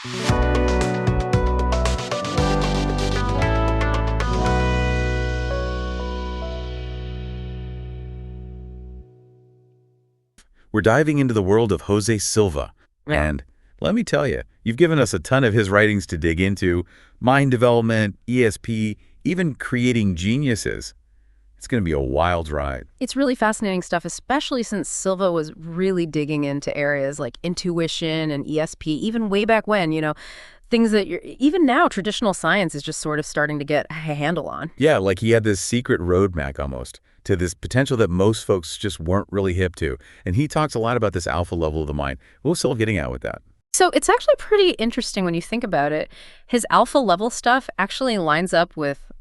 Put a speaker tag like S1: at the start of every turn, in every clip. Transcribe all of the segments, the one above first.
S1: We're diving into the world of Jose Silva.
S2: Yeah.
S1: And let me tell you, you've given us a ton of his writings to dig into: mind development, ESP, even creating geniuses. It's going to be a wild ride.
S2: It's really fascinating stuff, especially since Silva was really digging into areas like intuition and ESP, even way back when, things that even now traditional science is just sort of starting to get a handle on.
S1: Yeah, like he had this secret roadmap almost to this potential that most folks just weren't really hip to. And he talks a lot about this alpha level of the mind. What was Silva getting at with that?
S2: So it's actually pretty interesting when you think about it. His alpha level stuff actually lines up with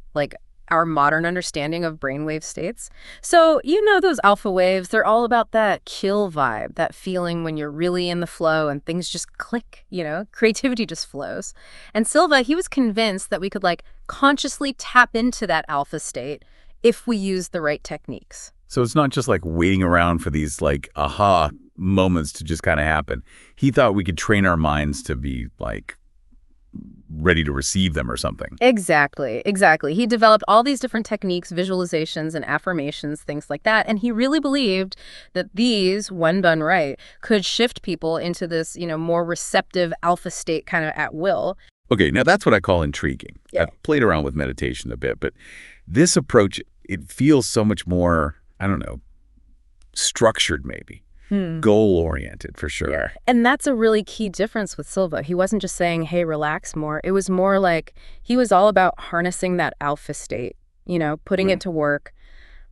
S2: our modern understanding of brainwave states. So those alpha waves, they're all about that chill vibe, that feeling when you're really in the flow and things just click, creativity just flows. And Silva, he was convinced that we could consciously tap into that alpha state if we use the right techniques.
S1: So it's not just waiting around for these aha moments to just kind of happen. He thought we could train our minds to be ready to receive them or something.
S2: Exactly. He developed all these different techniques, visualizations and affirmations, things like that. And he really believed that these, when done right, could shift people into this, more receptive alpha state kind of at will.
S1: Okay, now that's what I call intriguing.
S2: Yeah.
S1: I've played around with meditation a bit, but this approach, it feels so much more, structured maybe. Goal-oriented, for sure.
S2: Yeah. And that's a really key difference with Silva. He wasn't just saying, hey, relax more. It was more like he was all about harnessing that alpha state, putting it to work,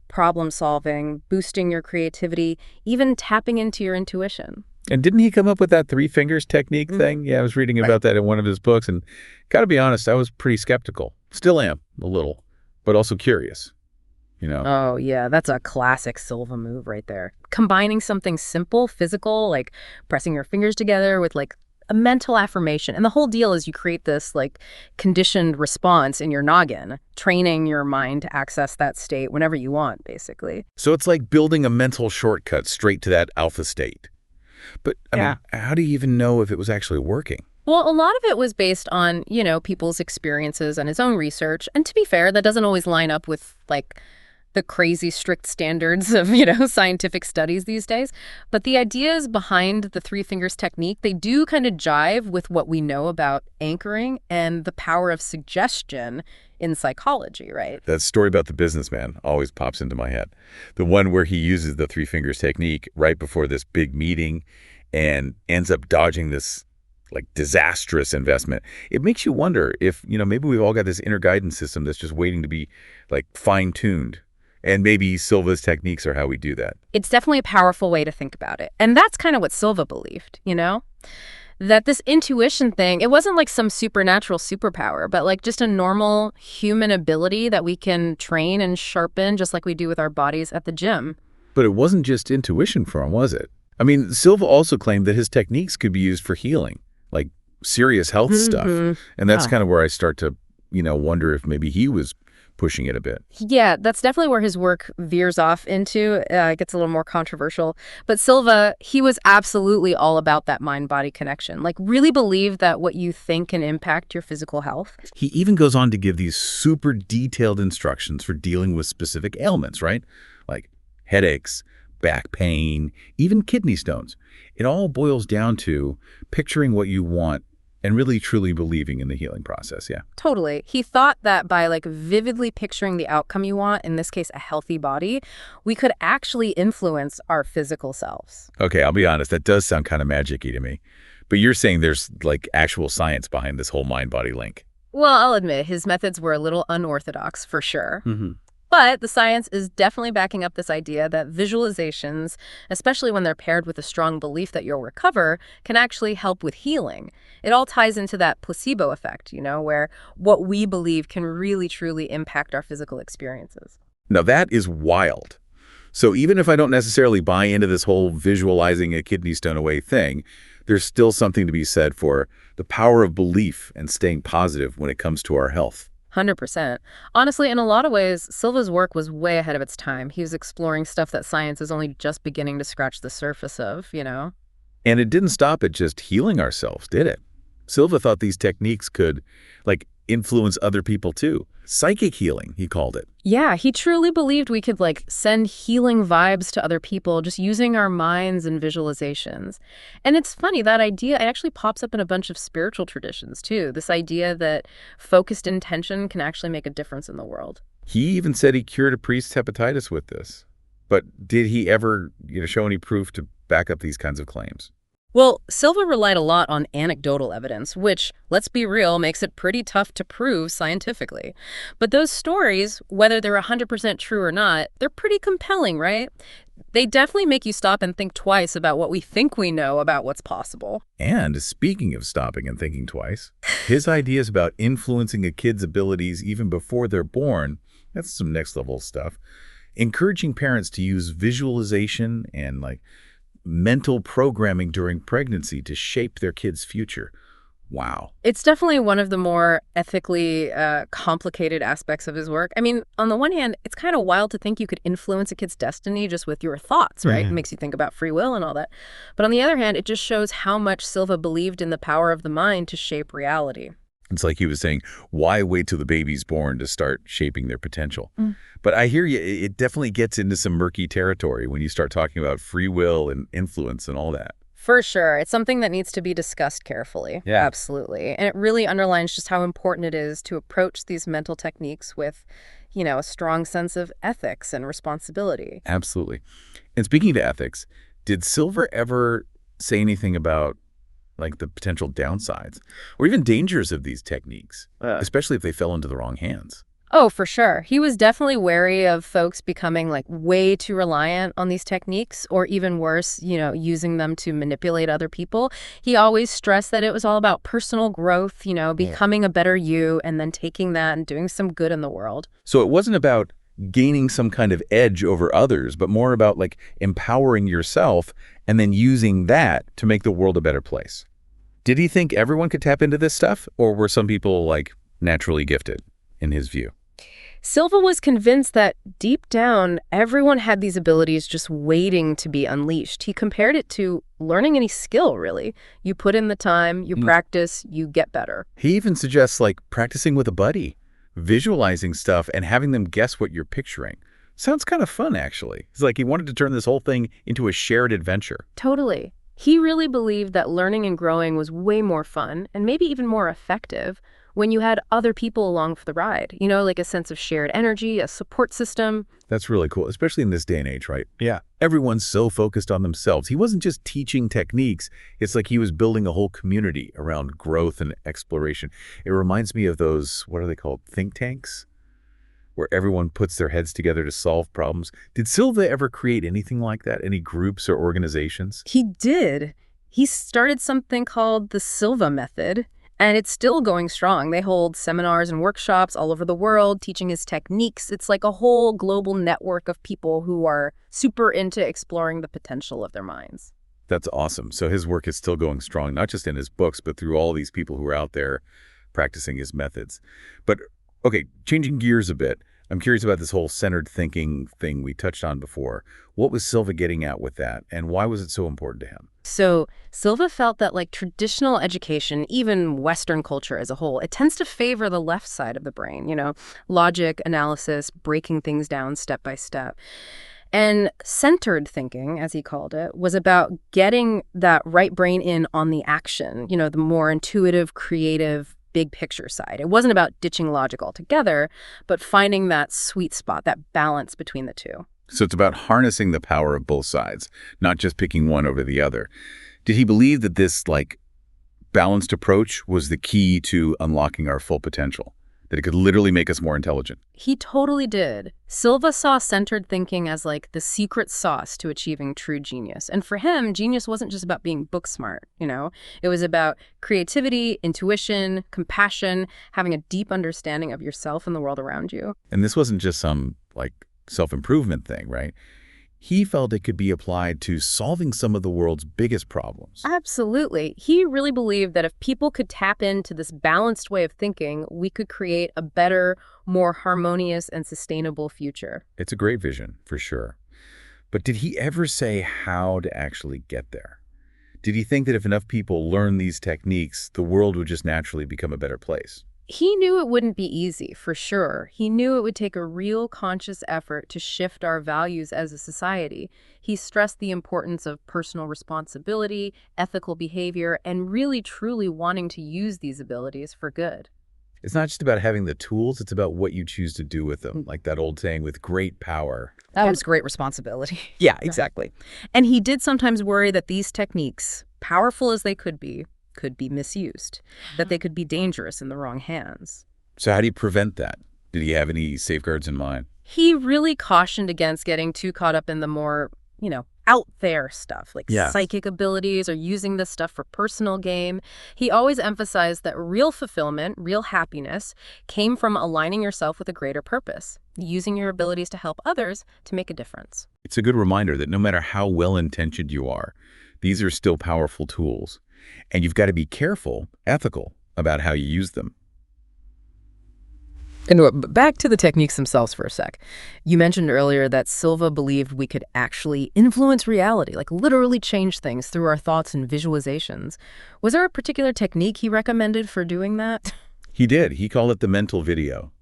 S2: problem solving, boosting your creativity, even tapping into your intuition.
S1: And didn't he come up with that three fingers technique thing? Yeah, I was reading about that in one of his books, and gotta be honest, I was pretty skeptical. Still am, a little, but also curious.
S2: Oh, yeah, that's a classic Silva move right there. Combining something simple, physical, like pressing your fingers together with a mental affirmation. And the whole deal is you create this conditioned response in your noggin, training your mind to access that state whenever you want, basically.
S1: So it's like building a mental shortcut straight to that alpha state. But I mean, how do you even know if it was actually working?
S2: Well, a lot of it was based on, people's experiences and his own research. And to be fair, that doesn't always line up with the crazy strict standards of, scientific studies these days. But the ideas behind the three fingers technique, they do kind of jive with what we know about anchoring and the power of suggestion in psychology, right?
S1: That story about the businessman always pops into my head. The one where he uses the three fingers technique right before this big meeting and ends up dodging this disastrous investment. It makes you wonder if, maybe we've all got this inner guidance system that's just waiting to be fine-tuned. And maybe Silva's techniques are how we do that.
S2: It's definitely a powerful way to think about it. And that's kind of what Silva believed, that this intuition thing, it wasn't some supernatural superpower, but just a normal human ability that we can train and sharpen just like we do with our bodies at the gym.
S1: But it wasn't just intuition for him, was it? I mean, Silva also claimed that his techniques could be used for healing, serious health stuff. And that's kind of where I start to, wonder if maybe he was pushing it a bit.
S2: Yeah, that's definitely where his work veers off into. It gets a little more controversial. But Silva, he was absolutely all about that mind-body connection. Really believed that what you think can impact your physical health.
S1: He even goes on to give these super detailed instructions for dealing with specific ailments, right? Like headaches, back pain, even kidney stones. It all boils down to picturing what you want and really truly believing in the healing process, yeah.
S2: Totally. He thought that by vividly picturing the outcome you want, in this case a healthy body, we could actually influence our physical selves.
S1: Okay, I'll be honest, that does sound kind of magic-y to me. But you're saying there's actual science behind this whole mind-body link.
S2: Well, I'll admit, his methods were a little unorthodox for sure. But the science is definitely backing up this idea that visualizations, especially when they're paired with a strong belief that you'll recover, can actually help with healing. It all ties into that placebo effect, where what we believe can really, truly impact our physical experiences.
S1: Now, that is wild. So even if I don't necessarily buy into this whole visualizing a kidney stone away thing, there's still something to be said for the power of belief and staying positive when it comes to our health.
S2: 100%. Honestly, in a lot of ways, Silva's work was way ahead of its time. He was exploring stuff that science is only just beginning to scratch the surface of,
S1: And it didn't stop at just healing ourselves, did it? Silva thought these techniques could, like, influence other people too. Psychic healing, he called it.
S2: Yeah, he truly believed we could like send healing vibes to other people just using our minds and visualizations. And it's funny, that idea, it actually pops up in a bunch of spiritual traditions too. This idea that focused intention can actually make a difference in the world.
S1: He even said he cured a priest's hepatitis with this. But did he ever, show any proof to back up these kinds of claims?
S2: Well, Silva relied a lot on anecdotal evidence, which, let's be real, makes it pretty tough to prove scientifically. But those stories, whether they're 100% true or not, they're pretty compelling, right? They definitely make you stop and think twice about what we think we know about what's possible.
S1: And speaking of stopping and thinking twice, his ideas about influencing a kid's abilities even before they're born, that's some next level stuff. Encouraging parents to use visualization and mental programming during pregnancy to shape their kid's future. Wow.
S2: It's definitely one of the more ethically complicated aspects of his work. I mean, on the one hand, it's kind of wild to think you could influence a kid's destiny just with your thoughts, right? It makes you think about free will and all that. But on the other hand, it just shows how much Silva believed in the power of the mind to shape reality.
S1: It's like he was saying, why wait till the baby's born to start shaping their potential? But I hear you, it definitely gets into some murky territory when you start talking about free will and influence and all that.
S2: For sure. It's something that needs to be discussed carefully.
S1: Yeah.
S2: Absolutely. And it really underlines just how important it is to approach these mental techniques with, a strong sense of ethics and responsibility.
S1: Absolutely. And speaking to ethics, did Silver ever say anything about the potential downsides or even dangers of these techniques, especially if they fell into the wrong hands?
S2: Oh, for sure. He was definitely wary of folks becoming way too reliant on these techniques, or even worse, using them to manipulate other people. He always stressed that it was all about personal growth, becoming a better you, and then taking that and doing some good in the world.
S1: So it wasn't about gaining some kind of edge over others, but more about empowering yourself and then using that to make the world a better place. Did he think everyone could tap into this stuff, or were some people naturally gifted, in his view?
S2: Silva was convinced that deep down, everyone had these abilities just waiting to be unleashed. He compared it to learning any skill, really. You put in the time, you practice, you get better.
S1: He even suggests practicing with a buddy, visualizing stuff and having them guess what you're picturing. Sounds kind of fun, actually. It's like he wanted to turn this whole thing into a shared adventure.
S2: Totally. He really believed that learning and growing was way more fun and maybe even more effective when you had other people along for the ride, a sense of shared energy, a support system.
S1: That's really cool, especially in this day and age, right?
S3: Yeah.
S1: Everyone's so focused on themselves. He wasn't just teaching techniques. It's like he was building a whole community around growth and exploration. It reminds me of those, what are they called, think tanks, where everyone puts their heads together to solve problems. Did Silva ever create anything like that? Any groups or organizations?
S2: He did. He started something called the Silva Method. And it's still going strong. They hold seminars and workshops all over the world, teaching his techniques. It's like a whole global network of people who are super into exploring the potential of their minds.
S1: That's awesome. So his work is still going strong, not just in his books, but through all these people who are out there practicing his methods. But, okay, changing gears a bit, I'm curious about this whole centered thinking thing we touched on before. What was Silva getting at with that, and why was it so important to him?
S2: So Silva felt that traditional education, even Western culture as a whole, it tends to favor the left side of the brain, logic, analysis, breaking things down step by step. And centered thinking, as he called it, was about getting that right brain in on the action, the more intuitive, creative, big picture side. It wasn't about ditching logic altogether, but finding that sweet spot, that balance between the two.
S1: So it's about harnessing the power of both sides, not just picking one over the other. Did he believe that this, balanced approach was the key to unlocking our full potential? That it could literally make us more intelligent?
S2: He totally did. Silva saw centered thinking as the secret sauce to achieving true genius. And for him, genius wasn't just about being book smart, It was about creativity, intuition, compassion, having a deep understanding of yourself and the world around you.
S1: And this wasn't just some, self-improvement thing, right? He felt it could be applied to solving some of the world's biggest problems.
S2: Absolutely. He really believed that if people could tap into this balanced way of thinking, we could create a better, more harmonious and sustainable future.
S1: It's a great vision, for sure. But did he ever say how to actually get there? Did he think that if enough people learn these techniques, the world would just naturally become a better place?
S2: He knew it wouldn't be easy, for sure. He knew it would take a real conscious effort to shift our values as a society. He stressed the importance of personal responsibility, ethical behavior, and really truly wanting to use these abilities for good.
S1: It's not just about having the tools, it's about what you choose to do with them. Like that old saying, with great power.
S2: That was great responsibility.
S3: Yeah, exactly.
S2: And he did sometimes worry that these techniques, powerful as they could be misused, that they could be dangerous in the wrong hands.
S1: So how do you prevent that? Did he have any safeguards in mind?
S2: He really cautioned against getting too caught up in the more, out there stuff, like
S3: Yeah.
S2: psychic abilities or using this stuff for personal gain. He always emphasized that real fulfillment, real happiness, came from aligning yourself with a greater purpose, using your abilities to help others to make a difference.
S1: It's a good reminder that no matter how well-intentioned you are, these are still powerful tools. And you've got to be careful, ethical, about how you use them.
S2: And back to the techniques themselves for a sec. You mentioned earlier that Silva believed we could actually influence reality, like literally change things through our thoughts and visualizations. Was there a particular technique he recommended for doing that?
S1: He did. He called it the mental video.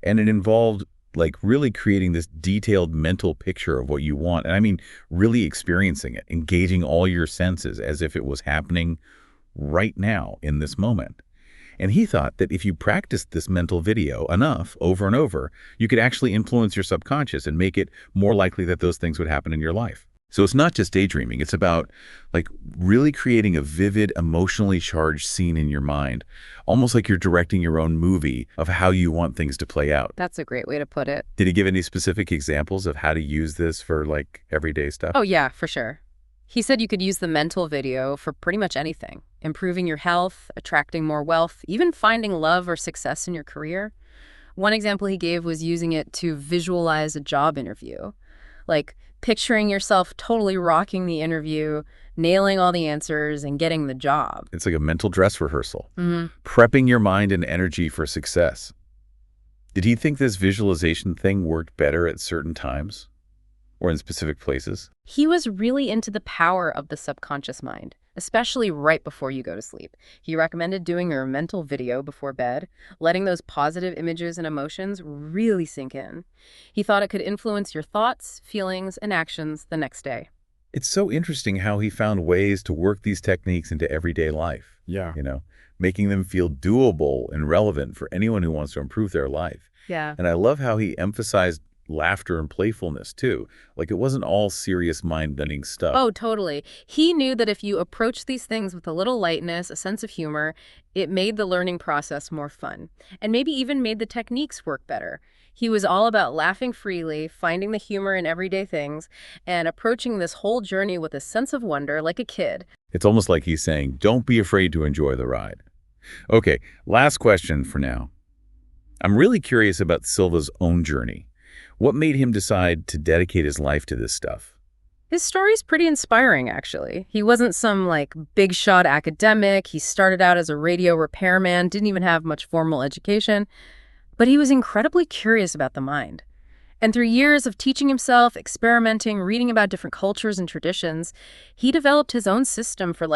S1: And it involved like really creating this detailed mental picture of what you want. And I mean, really experiencing it, engaging all your senses as if it was happening right now in this moment. And he thought that if you practiced this mental video enough over and over, you could actually influence your subconscious and make it more likely that those things would happen in your life. So it's not just daydreaming. It's about like really creating a vivid, emotionally charged scene in your mind, almost like you're directing your own movie of how you want things to play out.
S2: That's a great way to put it.
S1: Did he give any specific examples of how to use this for like everyday stuff?
S2: Oh, yeah, for sure. He said you could use the mental video for pretty much anything. Improving your health, attracting more wealth, even finding love or success in your career. One example he gave was using it to visualize a job interview. Like picturing yourself totally rocking the interview, nailing all the answers, and getting the job.
S1: It's like a mental dress rehearsal. Prepping your mind and energy for success. Did he think this visualization thing worked better at certain times or in specific places?
S2: He was really into the power of the subconscious mind, especially right before you go to sleep. He recommended doing your mental video before bed, letting those positive images and emotions really sink in. He thought it could influence your thoughts, feelings, and actions the next day.
S1: It's so interesting how he found ways to work these techniques into everyday life.
S3: Yeah.
S1: Making them feel doable and relevant for anyone who wants to improve their life.
S2: Yeah.
S1: And I love how he emphasized laughter and playfulness too. Like it wasn't all serious mind-bending stuff.
S2: Oh, totally. He knew that if you approach these things with a little lightness, a sense of humor, it made the learning process more fun, and maybe even made the techniques work better. He was all about laughing freely, finding the humor in everyday things, and approaching this whole journey with a sense of wonder like a kid.
S1: It's almost like he's saying, don't be afraid to enjoy the ride. Okay, last question for now. I'm really curious about Silva's own journey. What made him decide to dedicate his life to this stuff?
S2: His story's pretty inspiring, actually. He wasn't some, big shot academic. He started out as a radio repairman, didn't even have much formal education. But he was incredibly curious about the mind. And through years of teaching himself, experimenting, reading about different cultures and traditions, he developed his own system for,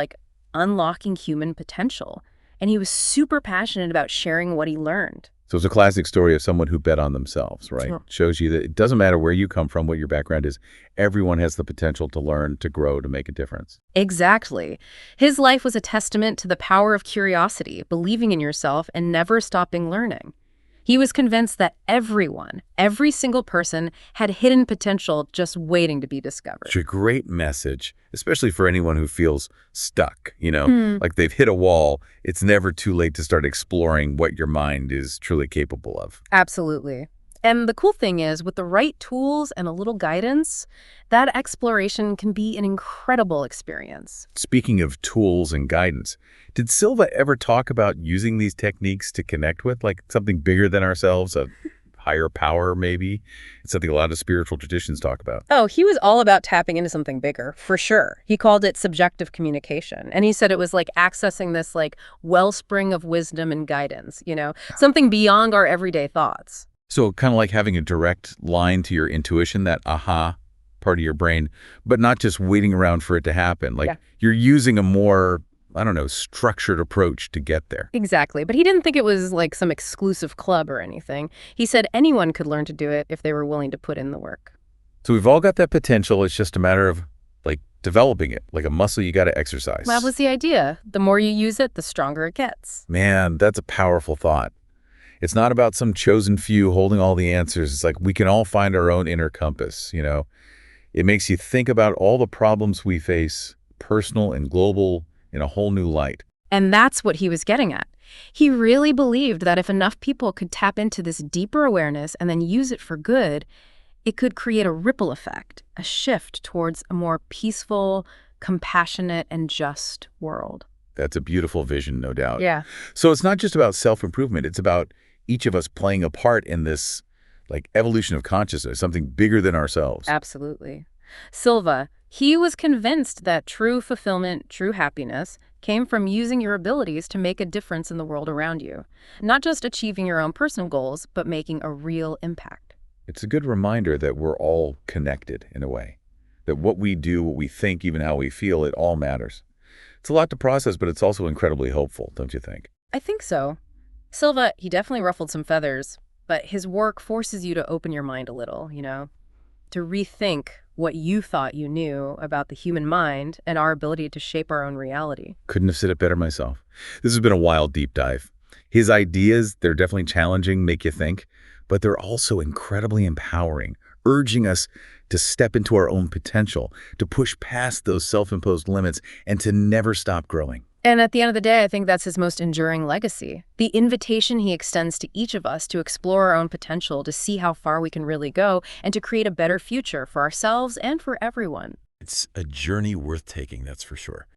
S2: unlocking human potential. And he was super passionate about sharing what he learned.
S1: So it's a classic story of someone who bet on themselves, right?
S2: Sure.
S1: Shows you that it doesn't matter where you come from, what your background is. Everyone has the potential to learn, to grow, to make a difference.
S2: Exactly. His life was a testament to the power of curiosity, believing in yourself, and never stopping learning. He was convinced that everyone, every single person, had hidden potential just waiting to be discovered.
S1: It's a great message, especially for anyone who feels stuck, like they've hit a wall. It's never too late to start exploring what your mind is truly capable of.
S2: Absolutely. And the cool thing is, with the right tools and a little guidance, that exploration can be an incredible experience.
S1: Speaking of tools and guidance, did Silva ever talk about using these techniques to connect with, like something bigger than ourselves, a higher power maybe? It's something a lot of spiritual traditions talk about.
S2: Oh, he was all about tapping into something bigger, for sure. He called it subjective communication. And he said it was like accessing this wellspring of wisdom and guidance, something beyond our everyday thoughts.
S1: So kind of like having a direct line to your intuition, that aha part of your brain, but not just waiting around for it to happen. Like
S2: Yeah.
S1: you're using a more, I don't know, structured approach to get there.
S2: Exactly. But he didn't think it was like some exclusive club or anything. He said anyone could learn to do it if they were willing to put in the work.
S1: So we've all got that potential. It's just a matter of like developing it, like a muscle you got to exercise.
S2: That was the idea. The more you use it, the stronger it gets.
S1: Man, that's a powerful thought. It's not about some chosen few holding all the answers. It's like we can all find our own inner compass, you know? It makes you think about all the problems we face, personal and global, in a whole new light.
S2: And that's what he was getting at. He really believed that if enough people could tap into this deeper awareness and then use it for good, it could create a ripple effect, a shift towards a more peaceful, compassionate, and just world.
S1: That's a beautiful vision, no doubt.
S2: Yeah.
S1: So it's not just about self-improvement. It's about each of us playing a part in this like evolution of consciousness, something bigger than ourselves.
S2: Absolutely. Silva, he was convinced that true fulfillment, true happiness, came from using your abilities to make a difference in the world around you. Not just achieving your own personal goals, but making a real impact.
S1: It's a good reminder that we're all connected in a way, that what we do, what we think, even how we feel, it all matters. It's a lot to process, but it's also incredibly hopeful, don't you think?
S2: I think so. Silva, he definitely ruffled some feathers, but his work forces you to open your mind a little, to rethink what you thought you knew about the human mind and our ability to shape our own reality.
S1: Couldn't have said it better myself. This has been a wild deep dive. His ideas, they're definitely challenging, make you think, but they're also incredibly empowering, urging us to step into our own potential, to push past those self-imposed limits, and to never stop growing.
S2: And at the end of the day, I think that's his most enduring legacy. The invitation he extends to each of us to explore our own potential, to see how far we can really go, and to create a better future for ourselves and for everyone.
S3: It's a journey worth taking, that's for sure.